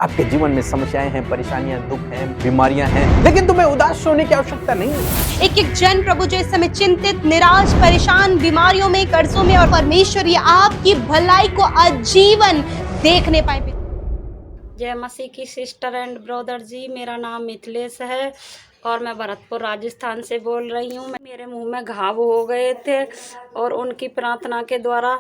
आपके जीवन में समस्याएं हैं, परेशानियां, दुख हैं, बीमारियां हैं, लेकिन तुम्हें उदास होने की आवश्यकता नहीं है। एक एक जन प्रभु जो इस समय चिंतित, निराश, परेशान, बीमारियों में, कर्जों में, और परमेश्वर ये आपकी भलाई को आजीवन देखने पाए। जय मसीह की सिस्टर एंड ब्रदर जी, मेरा नाम मिथिलेश है और मैं भरतपुर राजस्थान से बोल रही हूँ। मेरे मुंह में घाव हो गए थे और उनकी प्रार्थना के द्वारा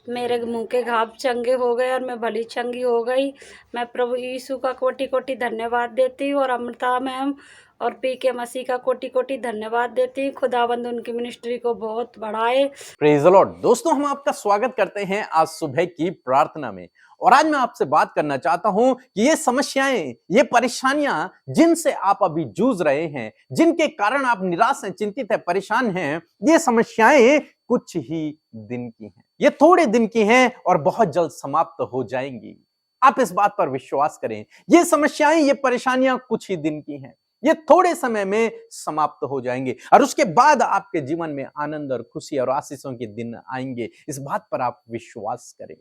मेरे मुंह के घाव चंगे हो गए और मैं भली चंगी हो गई। मैं प्रभु यीशु का कोटि कोटि धन्यवाद देती हूँ और अमृता मैम और पी के मसीह का कोटि कोटि धन्यवाद देती हूँ। खुदावंद उनकी मिनिस्ट्री को बहुत बढ़ाए। Praise the Lord. दोस्तों, हम आपका स्वागत करते हैं आज सुबह की प्रार्थना में। और आज मैं आपसे बात करना चाहता हूं कि ये समस्याएं, ये परेशानियां जिनसे आप अभी जूझ रहे हैं, जिनके कारण आप निराश हैं, चिंतित हैं, परेशान हैं, ये समस्याएं कुछ ही दिन की हैं। ये थोड़े दिन की हैं और बहुत जल्द समाप्त हो जाएंगी। आप इस बात पर विश्वास करें। ये समस्याएं, ये परेशानियां कुछ ही दिन की हैं। ये थोड़े समय में समाप्त हो जाएंगे और उसके बाद आपके जीवन में आनंद और खुशी और आशीषों के दिन आएंगे। इस बात पर आप विश्वास करें।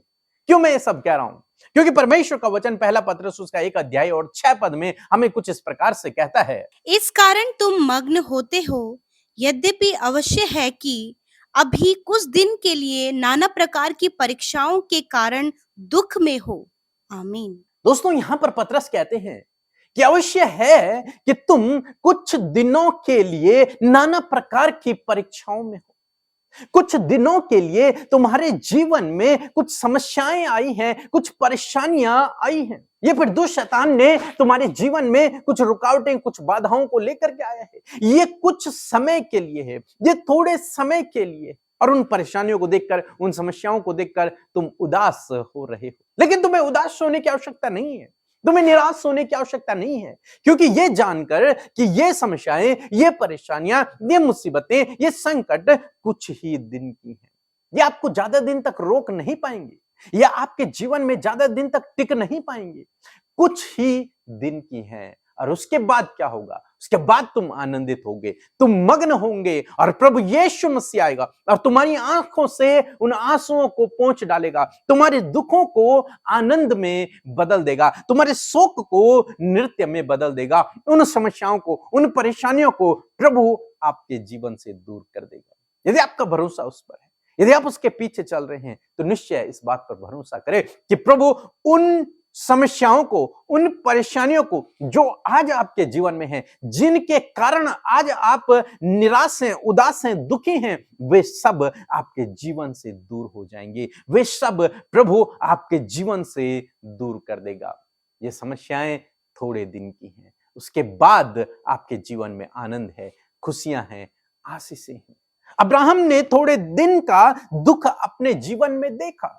क्यों मैं ये सब कह रहा हूं? क्योंकि परमेश्वर का वचन पहला पत्रस उसका 1 अध्याय और 6 पद में हमें कुछ इस प्रकार से कहता है। इस कारण तुम मग्न होते हो, यद्यपि अवश्य है कि अभी कुछ दिन के लिए नाना प्रकार की परीक्षाओं के कारण दुख में हो। आमीन। दोस्तों, यहां पर पतरस कहते हैं कि अवश्य है कि तुम कुछ दिनों के लिए नाना प्रकार की परीक्षाओं में हो। कुछ दिनों के लिए तुम्हारे जीवन में कुछ समस्याएं आई हैं, कुछ परेशानियां आई हैं। ये फिर दुष्ट शैतान ने तुम्हारे जीवन में कुछ रुकावटें, कुछ बाधाओं को लेकर के आया है। ये कुछ समय के लिए है, ये थोड़े समय के लिए। और उन परेशानियों को देखकर, उन समस्याओं को देखकर तुम उदास हो रहे हो, लेकिन तुम्हें उदास होने की आवश्यकता नहीं है। तुम्हें निराश होने की आवश्यकता नहीं है, क्योंकि ये जानकर कि ये समस्याएं, ये परेशानियां, ये मुसीबतें, ये संकट कुछ ही दिन की हैं। ये आपको ज्यादा दिन तक रोक नहीं पाएंगे, या आपके जीवन में ज्यादा दिन तक टिक नहीं पाएंगे। कुछ ही दिन की हैं और उसके बाद क्या होगा? उसके बाद तुम आनंदित होगे, तुम मग्न होंगे और प्रभु यीशु मसीह आएगा और तुम्हारी आंखों से उन आंसुओं को पोंछ डालेगा, तुम्हारे दुखों को आनंद में बदल देगा, तुम्हारे शोक को नृत्य में बदल देगा। उन समस्याओं को, उन परेशानियों को प्रभु आपके जीवन से दूर कर देगा। यदि आपका भरोसा उस पर है, यदि आप उसके पीछे चल रहे हैं, तो निश्चय इस बात पर भरोसा करें कि प्रभु उन समस्याओं को, उन परेशानियों को जो आज आपके जीवन में हैं, जिनके कारण आज आप निराश हैं, उदास हैं, दुखी हैं, वे सब आपके जीवन से दूर हो जाएंगे। वे सब प्रभु आपके जीवन से दूर कर देगा। ये समस्याएं थोड़े दिन की हैं, उसके बाद आपके जीवन में आनंद है, खुशियां हैं, आशीषें हैं। अब्राहम ने थोड़े दिन का दुख अपने जीवन में देखा,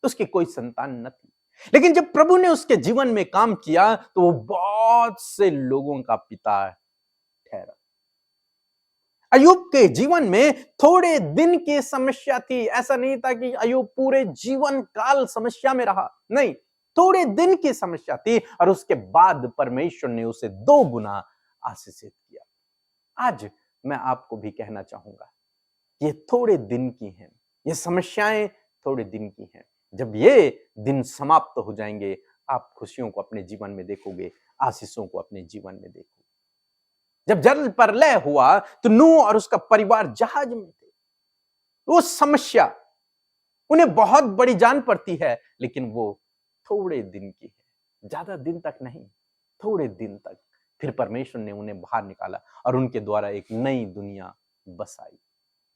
उसकी कोई संतान न थी, लेकिन जब प्रभु ने उसके जीवन में काम किया तो वो बहुत से लोगों का पिता ठहरा। अय्यूब के जीवन में थोड़े दिन की समस्या थी। ऐसा नहीं था कि अय्यूब पूरे जीवन काल समस्या में रहा, नहीं, थोड़े दिन की समस्या थी और उसके बाद परमेश्वर ने उसे 2 गुना आशीषित किया। आज मैं आपको भी कहना चाहूंगा, ये थोड़े दिन की हैं, ये समस्याएं थोड़े दिन की हैं। जब ये दिन समाप्त हो जाएंगे, आप खुशियों को अपने जीवन में देखोगे, आशीषों को अपने जीवन में देखोगे। जब जल प्रलय हुआ तो नूह और उसका परिवार जहाज में थे। वो समस्या उन्हें बहुत बड़ी जान पड़ती है, लेकिन वो थोड़े दिन की है, ज्यादा दिन तक नहीं, थोड़े दिन तक। फिर परमेश्वर ने उन्हें बाहर निकाला और उनके द्वारा एक नई दुनिया बसाई।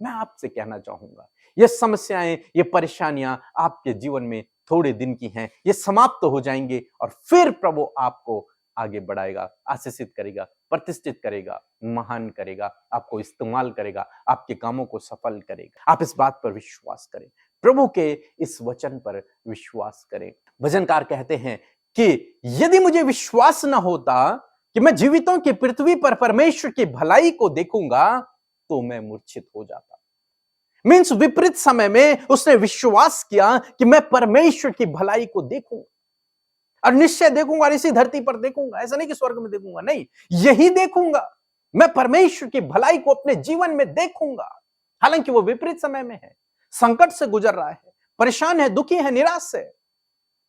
मैं आपसे कहना चाहूंगा, ये समस्याएं, ये परेशानियां आपके जीवन में थोड़े दिन की हैं, ये समाप्त हो जाएंगे और फिर प्रभु आपको आगे बढ़ाएगा, आशीषित करेगा, प्रतिष्ठित करेगा, महान करेगा, आपको इस्तेमाल करेगा, आपके कामों को सफल करेगा। आप इस बात पर विश्वास करें, प्रभु के इस वचन पर विश्वास करें। भजनकार कहते हैं कि यदि मुझे विश्वास न होता कि मैं जीवितों की पृथ्वी पर परमेश्वर की भलाई को देखूंगा, तो मैं मूर्छित हो जाता। मीन्स विपरीत समय में उसने विश्वास किया कि मैं परमेश्वर की भलाई को देखूंगा और निश्चय देखूंगा और इसी धरती पर देखूंगा। ऐसा नहीं कि स्वर्ग में देखूंगा, नहीं, यही देखूंगा। मैं परमेश्वर की भलाई को अपने जीवन में देखूंगा। हालांकि वो विपरीत समय में है, संकट से गुजर रहा है, परेशान है, दुखी है, निराश है,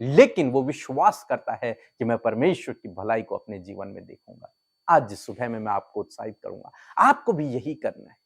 लेकिन वो विश्वास करता है कि मैं परमेश्वर की भलाई को अपने जीवन में देखूंगा। आज सुबह में मैं आपको उत्साहित करूंगा, आपको भी यही करना है।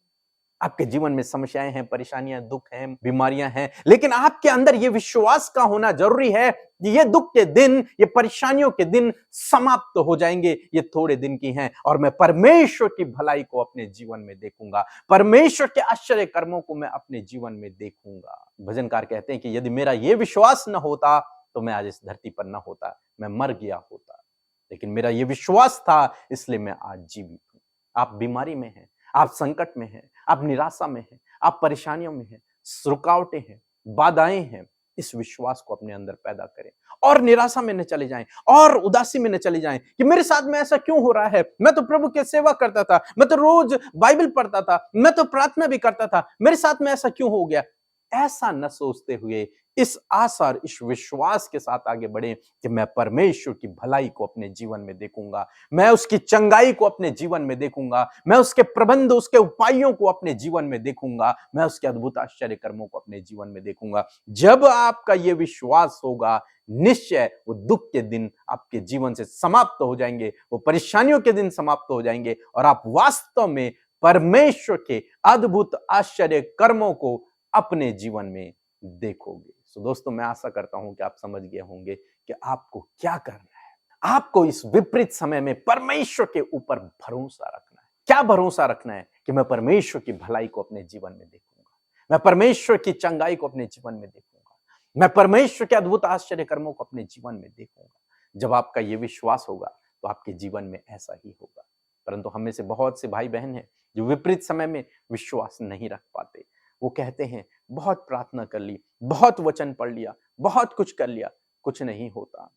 आपके जीवन में समस्याएं हैं, परेशानियां, दुख हैं, बीमारियां हैं, लेकिन आपके अंदर यह विश्वास का होना जरूरी है कि ये दुख के दिन, ये परेशानियों के दिन समाप्त हो जाएंगे, ये थोड़े दिन की हैं और मैं परमेश्वर की भलाई को अपने जीवन में देखूंगा, परमेश्वर के आश्चर्य कर्मों को मैं अपने जीवन में देखूंगा। भजनकार कहते हैं कि यदि मेरा ये विश्वास न होता तो मैं आज इस धरती पर न होता, मैं मर गया होता, लेकिन मेरा ये विश्वास था इसलिए मैं आज जीवित हूं। आप बीमारी में हैं, आप संकट में हैं, आप निराशा में हैं, आप परेशानियों में हैं, रुकावटें हैं, बाधाएं हैं, इस विश्वास को अपने अंदर पैदा करें और निराशा में न चले जाएं और उदासी में न चले जाएं कि मेरे साथ में ऐसा क्यों हो रहा है, मैं तो प्रभु की सेवा करता था, मैं तो रोज बाइबल पढ़ता था, मैं तो प्रार्थना भी करता था, मेरे साथ में ऐसा क्यों हो गया। ऐसा न सोचते हुए इस आशा और इस विश्वास के साथ आगे बढ़े कि मैं परमेश्वर की भलाई को अपने जीवन में देखूंगा, मैं उसकी चंगाई को अपने जीवन में देखूंगा, मैं उसके प्रबंध, उसके उपायों को अपने जीवन में देखूंगा, मैं उसके अद्भुत आश्चर्य कर्मों को अपने जीवन में देखूंगा। जब आपका यह विश्वास होगा, निश्चय वो दुख के दिन आपके जीवन से समाप्त हो जाएंगे, वो परेशानियों के दिन समाप्त हो जाएंगे और आप वास्तव में परमेश्वर के अद्भुत आश्चर्य कर्मों को अपने जीवन में देखोगे। सो दोस्तों, मैं आशा करता हूं कि आप समझ गए होंगे कि आपको क्या करना है। आपको इस विपरीत समय में परमेश्वर के ऊपर भरोसा रखना है। क्या भरोसा रखना है कि मैं परमेश्वर की भलाई को अपने जीवन में देखूंगा, मैं परमेश्वर की चंगाई को अपने जीवन में देखूंगा, मैं परमेश्वर के अद्भुत आश्चर्य कर्मों को अपने जीवन में देखूंगा। जब आपका यह विश्वास होगा तो आपके जीवन में ऐसा ही होगा। परंतु हम में से बहुत से भाई बहन हैं जो विपरीत समय में विश्वास नहीं रख पाते। वो कहते हैं बहुत प्रार्थना कर ली, बहुत वचन पढ़ लिया, बहुत कुछ कर लिया, कुछ नहीं होता,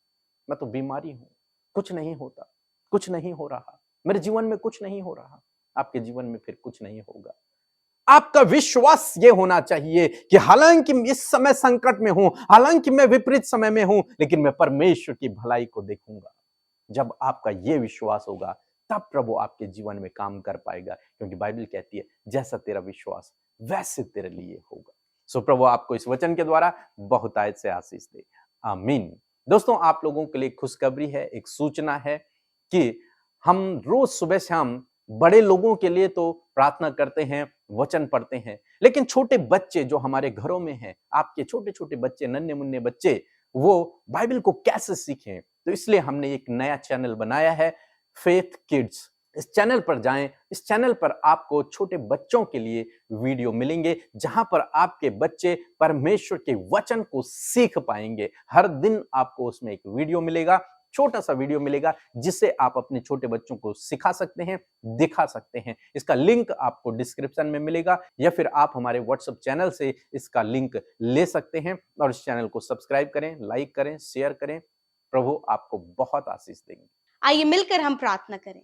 मैं तो बीमारी हूं, कुछ नहीं होता, कुछ नहीं हो रहा, मेरे जीवन में कुछ नहीं हो रहा। आपके जीवन में फिर कुछ नहीं होगा। आपका विश्वास ये होना चाहिए कि हालांकि इस समय संकट में हूं, हालांकि मैं विपरीत समय में हूं, लेकिन मैं परमेश्वर की भलाई को देखूंगा। जब आपका ये विश्वास होगा तब प्रभु आपके जीवन में काम कर पाएगा, क्योंकि बाइबल कहती है जैसा तेरा विश्वास वैसे तेरे लिए होगा। सो प्रभु आपको इस वचन के द्वारा बहुतायत से आशीष दे, आमीन। दोस्तों, आप लोगों के लिए खुशखबरी है, एक सूचना है कि हम रोज सुबह शाम बड़े लोगों के लिए तो प्रार्थना करते हैं, वचन पढ़ते हैं, लेकिन छोटे बच्चे जो हमारे घरों में हैं, आपके छोटे छोटे बच्चे, नन्हे मुन्ने बच्चे, वो बाइबल को कैसे सीखें, तो इसलिए हमने एक नया चैनल बनाया है, फेथ किड्स। इस चैनल पर जाएं। इस चैनल पर आपको छोटे बच्चों के लिए वीडियो मिलेंगे, जहां पर आपके बच्चे परमेश्वर के वचन को सीख पाएंगे। हर दिन आपको उसमें एक वीडियो मिलेगा, छोटा सा वीडियो मिलेगा, जिसे आप अपने छोटे बच्चों को सिखा सकते हैं, दिखा सकते हैं। इसका लिंक आपको डिस्क्रिप्शन में मिलेगा, या फिर आप हमारे व्हाट्सएप चैनल से इसका लिंक ले सकते हैं। और इस चैनल को सब्सक्राइब करें, लाइक करें, शेयर करें। प्रभु आपको बहुत आशीष देंगे। आइए मिलकर हम प्रार्थना करें।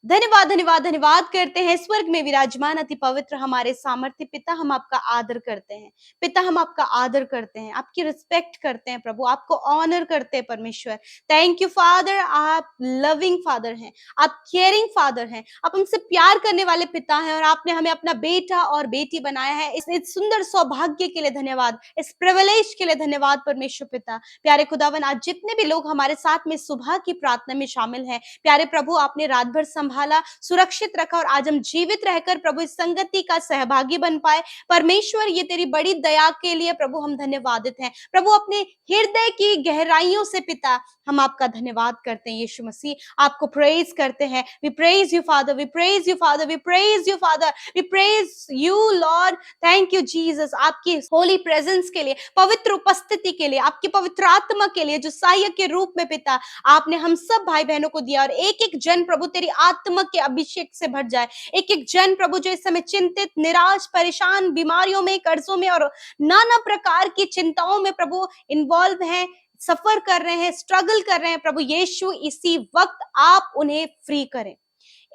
धन्यवाद धन्यवाद धन्यवाद करते हैं स्वर्ग में विराजमान अति पवित्र हमारे सामर्थ्य पिता, हम आपका आदर करते हैं। पिता, हम आपका आदर करते हैं, आपकी रिस्पेक्ट करते हैं प्रभु, आपको ऑनर करते हैं परमेश्वर। थैंक यू फादर, आप लविंग फादर हैं, आप केयरिंग फादर हैं, आप हमसे प्यार करने वाले पिता हैं, और आपने हमें अपना बेटा और बेटी बनाया है। इस सुंदर सौभाग्य के लिए धन्यवाद, इस प्रिविलेज के लिए धन्यवाद परमेश्वर पिता। प्यारे खुदावन, आज जितने भी लोग हमारे साथ में सुबह की प्रार्थना में शामिल हैं, प्यारे प्रभु, आपने रात भर संभाला, सुरक्षित रखा, और आज हम जीवित रहकर प्रभु इस संगति का सहभागी बन पाए। परमेश्वर, ये तेरी बड़ी दया के लिए प्रभु हम धन्यवादित हैं। प्रभु, अपने हृदय की गहराइयों से पिता हम आपका धन्यवाद करते हैं। यीशु मसीह, आपको प्रेज करते हैं। We praise you father, we praise you father, we praise you father, we praise you lord. Thank you Jesus, आपकी होली प्रेजेंस के लिए, पवित्र उपस्थिति के लिए, आपकी पवित्र आत्मा के लिए, जो सहायक के रूप में पिता आपने हम सब भाई बहनों को दिया। और एक एक जन प्रभु तेरी आत्मा के अभिषेक से भर जाए। एक एक जन प्रभु जो इस समय चिंतित, निराश, परेशान, बीमारियों में, कर्जों में और नाना प्रकार की चिंताओं में प्रभु इन्वॉल्व हैं, सफर कर रहे हैं, स्ट्रगल कर रहे हैं, प्रभु यीशु इसी वक्त आप उन्हें फ्री करें,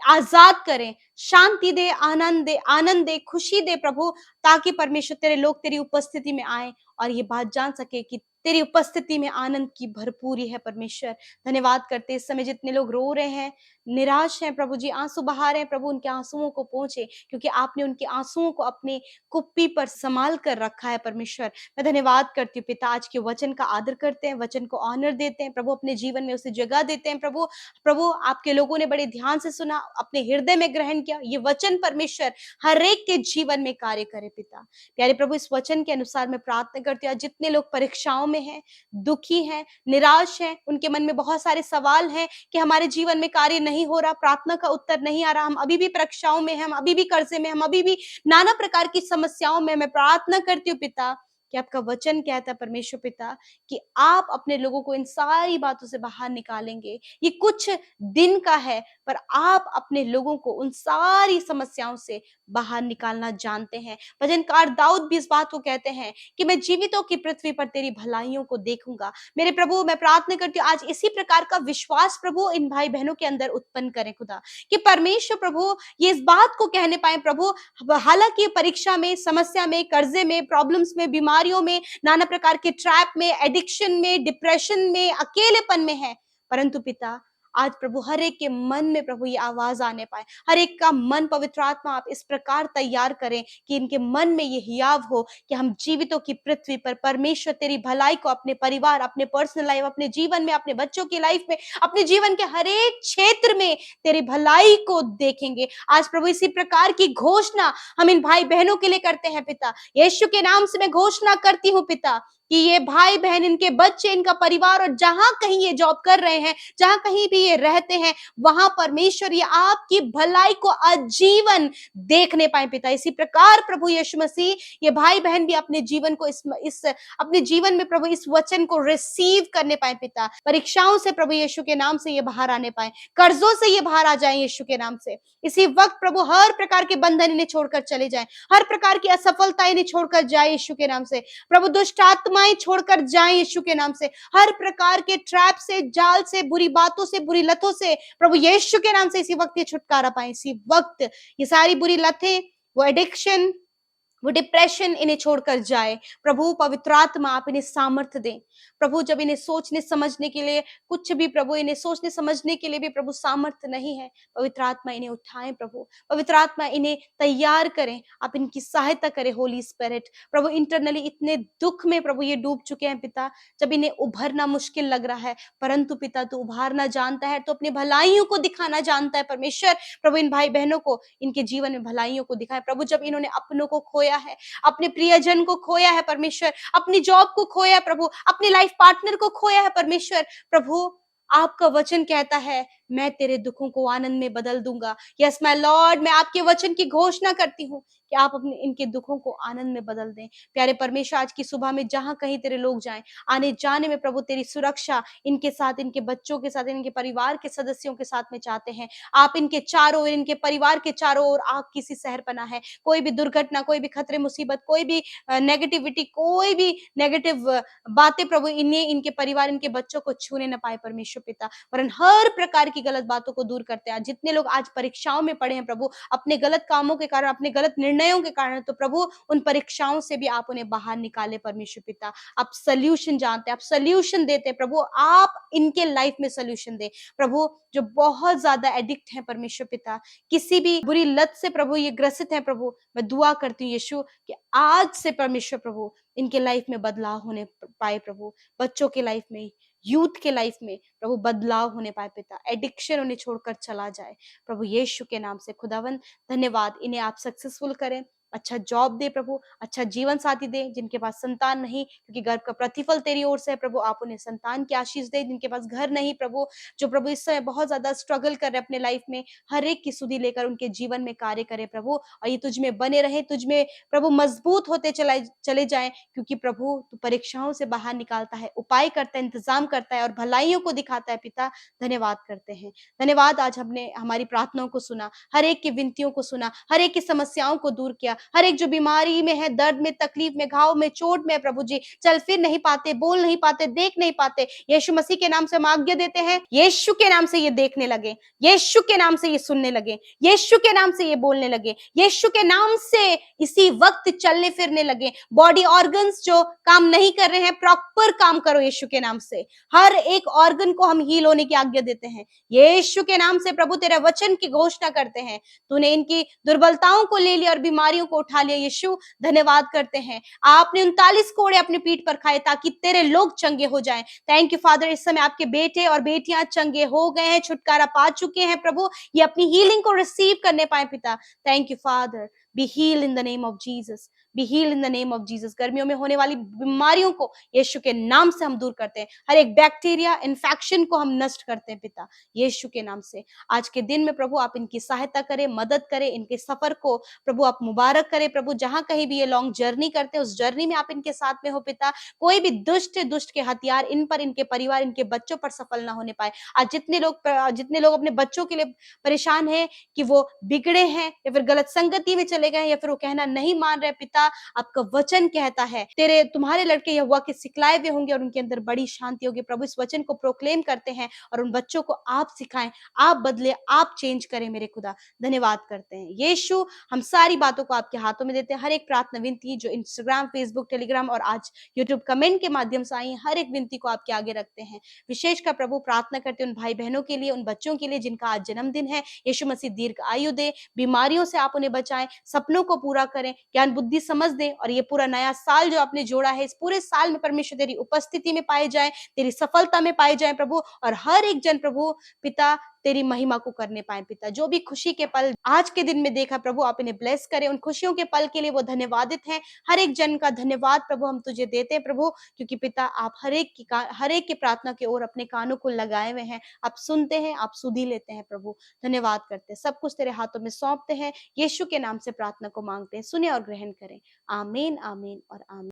आजाद करें, शांति दे, आनंद दे, खुशी दे प्रभु, ताकि परमेश्वर तेरे लोग तेरी उपस्थिति में आए और ये बात जान सके कि तेरी उपस्थिति में आनंद की भरपूरी है परमेश्वर। धन्यवाद करते इस समय जितने लोग रो रहे हैं, निराश हैं प्रभु जी, आंसू बहा रहे हैं प्रभु, उनके आंसुओं को पहुंचे, क्योंकि आपने उनके आंसुओं को अपने कुप्पी पर संभाल कर रखा है परमेश्वर। मैं धन्यवाद करती हूँ पिता, आज के वचन का आदर करते हैं, वचन को ऑनर देते हैं प्रभु, अपने जीवन में उसे जगह देते हैं प्रभु। प्रभु आपके लोगों ने बड़े ध्यान से सुना, अपने हृदय में ग्रहण किया, ये वचन परमेश्वर हर एक के जीवन में कार्य करे पिता। प्यारे प्रभु, इस वचन के अनुसार मैं प्रार्थना करती हूँ, आज जितने लोग परीक्षाओं में हैं, दुखी हैं, निराश हैं, उनके मन में बहुत सारे सवाल हैं कि हमारे जीवन में कार्य नहीं हो रहा, प्रार्थना का उत्तर नहीं आ रहा, हम अभी भी परीक्षाओं में हैं, हम अभी भी कर्जे में, हम अभी भी नाना प्रकार की समस्याओं में, मैं प्रार्थना करती हूँ पिता कि आपका वचन कहता है परमेश्वर पिता कि आप अपने लोगों को इन सारी बातों से बाहर निकालेंगे। ये कुछ दिन का है, पर आप अपने लोगों को उन सारी समस्याओं से बाहर निकालना जानते हैं। भजनकार दाऊद भी इस बात को कहते हैं कि मैं जीवितों की पृथ्वी पर तेरी भलाइयों को देखूंगा। मेरे प्रभु, मैं प्रार्थना करती हूँ आज इसी प्रकार का विश्वास प्रभु इन भाई बहनों के अंदर उत्पन्न करें खुदा, कि परमेश्वर प्रभु ये इस बात को कहने पाए प्रभु, हालांकि परीक्षा में, समस्या में, कर्जे में, प्रॉब्लम्स में, बीमारियों में, नाना प्रकार के ट्रैप में, एडिक्शन में, डिप्रेशन में, अकेलेपन में है, परंतु पिता आज प्रभु हर एक के मन में प्रभु ये आवाज आने पाए, हर एक का मन पवित्र आत्मा आप इस प्रकार तैयार करें कि इनके मन में ये हियाव हो कि हम जीवितों की पृथ्वी पर परमेश्वर तेरी भलाई को अपने परिवार, अपने पर्सनल लाइफ, अपने जीवन में, अपने बच्चों की लाइफ में, अपने जीवन के हर एक क्षेत्र में तेरी भलाई को देखेंगे। आज प्रभु इसी प्रकार की घोषणा हम इन भाई बहनों के लिए करते हैं पिता। यीशु के नाम से मैं घोषणा करती हूँ पिता कि ये भाई बहन, इनके बच्चे, इनका परिवार, और जहां कहीं ये जॉब कर रहे हैं, जहां कहीं भी ये रहते हैं, वहां परमेश्वर ये आपकी भलाई को आजीवन देखने पाए पिता। इसी प्रकार प्रभु यीशु मसीह ये भाई बहन भी अपने जीवन को इस अपने जीवन में प्रभु इस वचन को रिसीव करने पाए पिता। परीक्षाओं से प्रभु यीशु के नाम से ये बाहर आने पाए, कर्जों से ये बाहर आ जाए यीशु के नाम से। इसी वक्त प्रभु हर प्रकार के बंधन इन्हें छोड़कर चले जाए, हर प्रकार की असफलता इन्हें छोड़कर जाए यीशु के नाम से। प्रभु दुष्ट आत्माएं छोड़कर जाएं यीशु के नाम से, हर प्रकार के ट्रैप से, जाल से, बुरी बातों से, बुरी लतों से प्रभु यीशु के नाम से इसी वक्त ये छुटकारा पाए। इसी वक्त ये सारी बुरी लतें, वो एडिक्शन, वो डिप्रेशन इन्हें छोड़कर जाए। प्रभु पवित्र आत्मा आप इन्हें सामर्थ्य दें प्रभु, जब इन्हें सोचने समझने के लिए कुछ भी प्रभु, इन्हें सोचने समझने के लिए भी प्रभु सामर्थ्य नहीं है, पवित्र आत्मा इन्हें उठाएं प्रभु, पवित्र आत्मा इन्हें तैयार करें, आप इनकी सहायता करें होली स्पिरिट। प्रभु इंटरनली इतने दुख में प्रभु ये डूब चुके हैं पिता, जब इन्हें उभरना मुश्किल लग रहा है, परंतु पिता तू उभारना जानता है, तो अपने भलाइयों को दिखाना जानता है परमेश्वर। प्रभु इन भाई बहनों को, इनके जीवन में भलाइयों को दिखाए प्रभु। जब इन्होंने अपनों को खोया है, अपने प्रियजन को खोया है परमेश्वर, अपनी जॉब को खोया प्रभु, अपनी लाइफ पार्टनर को खोया है परमेश्वर, प्रभु आपका वचन कहता है मैं तेरे दुखों को आनंद में बदल दूंगा। यस माय लॉर्ड, मैं आपके वचन की घोषणा करती हूँ कि आप अपने इनके दुखों को आनंद में बदल दें। प्यारे परमेश्वर, आज की सुबह में जहां कहीं तेरे लोग जाएं, आने जाने में प्रभु तेरी सुरक्षा इनके साथ, इनके बच्चों के साथ, इनके परिवार के सदस्यों के साथ में चाहते हैं। आप इनके चारों ओर, इनके परिवार के चारों ओर आग की सी सहर पना है। कोई भी दुर्घटना, कोई भी खतरे मुसीबत, कोई भी नेगेटिविटी, कोई भी नेगेटिव बातें प्रभु इन्हें, इनके परिवार, इनके बच्चों को छूने न पाए परमेश्वर पिता, वरन हर प्रकार की गलत बातों को दूर करते हैं। जितने लोग आज परीक्षाओं में पड़े हैं प्रभु, अपने गलत कामों के कारण, अपने गलत निर्णयों के कारण, तो प्रभु उन परीक्षाओं से भी आप उन्हें बाहर निकाले परमेश्वर पिता। आप सल्यूशन जानते हैं, आप सल्यूशन देते हैं प्रभु, आप इनके लाइफ में सल्यूशन दे प्रभु। जो बहुत ज्यादा एडिक्ट हैं परमेश्वर पिता, किसी भी बुरी लत से प्रभु ये ग्रसित हैं प्रभु, मैं दुआ करती हूँ यीशु कि आज से परमेश्वर प्रभु इनके लाइफ में बदलाव होने पाए प्रभु, बच्चों के लाइफ में, यूथ के लाइफ में प्रभु बदलाव होने पाए पिता, एडिक्शन उन्हें छोड़कर चला जाए प्रभु यीशु के नाम से। खुदावन धन्यवाद, इन्हें आप सक्सेसफुल करें, अच्छा जॉब दे प्रभु, अच्छा जीवन साथी दे। जिनके पास संतान नहीं, क्योंकि गर्भ का प्रतिफल तेरी ओर से है प्रभु, आप उन्हें संतान की आशीष दे। जिनके पास घर नहीं प्रभु, जो प्रभु इस समय बहुत ज्यादा स्ट्रगल कर रहे अपने लाइफ में, हर एक की सुधि लेकर उनके जीवन में कार्य करे प्रभु, और ये तुझ में बने रहे, तुझ में प्रभु मजबूत होते चले जाएं, क्योंकि प्रभु तू परीक्षाओं से बाहर निकालता है, उपाय करता है, इंतजाम करता है और भलाइयों को दिखाता है पिता। धन्यवाद करते हैं, धन्यवाद। आज हमने हमारी प्रार्थनाओं को सुना, हर एक की विनतियों को सुना, हर एक की समस्याओं को दूर किया हर एक जो बीमारी में है, दर्द में, तकलीफ में, घाव में, चोट में है प्रभु जी, चल फिर नहीं पाते, बोल नहीं पाते, देख नहीं पाते, यीशु मसीह के नाम से हम आज्ञा देते हैं, यीशु के नाम से ये देखने लगे, यीशु के नाम से ये सुनने लगे, यीशु के नाम से ये बोलने लगे, यीशु के नाम से इसी वक्त चलने फिरने लगे। बॉडी ऑर्गन्स जो काम नहीं कर रहे हैं, प्रॉपर काम करो यीशु के नाम से। हर एक ऑर्गन को हम हील होने की आज्ञा देते हैं यीशु के नाम से। प्रभु तेरे वचन की घोषणा करते हैं, तूने इनकी दुर्बलताओं को ले लिया और बीमारियों को उठा लिया। यीशु धन्यवाद करते हैं, आपने 39 कोड़े अपनी पीठ पर खाए ताकि तेरे लोग चंगे हो जाएं। थैंक यू फादर, इस समय आपके बेटे और बेटियां चंगे हो गए हैं, छुटकारा पा चुके हैं प्रभु, ये अपनी हीलिंग को रिसीव करने पाए पिता। Thank you father, be heal in the name of Jesus, be heal in the name of Jesus. गर्मियों में होने वाली बीमारियों को यीशु के नाम से हम दूर करते हैं, हर एक बैक्टीरिया इन्फेक्शन को हम नष्ट करते हैं पिता यीशु के नाम से। आज के दिन में प्रभु आप इनकी सहायता करें, मदद करें, इनके सफर को प्रभु आप मुबारक करें प्रभु। जहां कहीं भी ये लॉन्ग जर्नी करते हैं, उस जर्नी में आप इनके साथ में हो पिता। कोई भी दुष्ट के हथियार इन पर, इनके परिवार, इनके बच्चों पर सफल ना होने पाए। आज जितने लोग अपने बच्चों के लिए परेशान हैं कि वो बिगड़े हैं या फिर गलत संगति में चले गए या फिर वो कहना नहीं मान रहे पिता, आपका वचन कहता है तुम्हारे लड़के यहोवा के सिखलाए हुए होंगे और उनके अंदर बड़ी शांति होगी। प्रभु इस वचन को प्रोक्लेम करते हैं और उन बच्चों को आप सिखाएं, आप बदले, आप चेंज करें मेरे खुदा। धन्यवाद करते हैं यीशु, हम सारी बातों को आपके हाथों में देते हैं। हर एक प्रार्थना विनती जो इंस्टाग्राम, फेसबुक, टेलीग्राम और आज यूट्यूब कमेंट के माध्यम से आई, हर एक विनती को आपके आगे रखते हैं। विशेषकर प्रभु प्रार्थना करते हैं उन भाई बहनों के लिए, उन बच्चों के लिए जिनका आज जन्मदिन है। यीशु मसीह दीर्घ आयु दे, बीमारियों से आप उन्हें बचाएं, सपनों को पूरा करें, ज्ञान बुद्धि समझ दें और ये पूरा नया साल जो आपने जोड़ा है, इस पूरे साल में परमेश्वर तेरी उपस्थिति में पाए जाएं, तेरी सफलता में पाए जाएं प्रभु। और हर एक जन प्रभु पिता तेरी महिमा को करने पाए पिता। जो भी खुशी के पल आज के दिन में देखा प्रभु, आप इन्हें ब्लेस करें, उन खुशियों के पल के लिए वो धन्यवादित हैं। हर एक जन का धन्यवाद प्रभु हम तुझे देते हैं प्रभु, क्योंकि पिता आप हर एक की प्रार्थना की ओर अपने कानों को लगाए हुए हैं, आप सुनते हैं, आप सुधी लेते हैं प्रभु। धन्यवाद करते हैं, सब कुछ तेरे हाथों में सौंपते हैं, यीशु के नाम से प्रार्थना को मांगते हैं, सुने और ग्रहण करें। आमीन, आमीन और आमीन।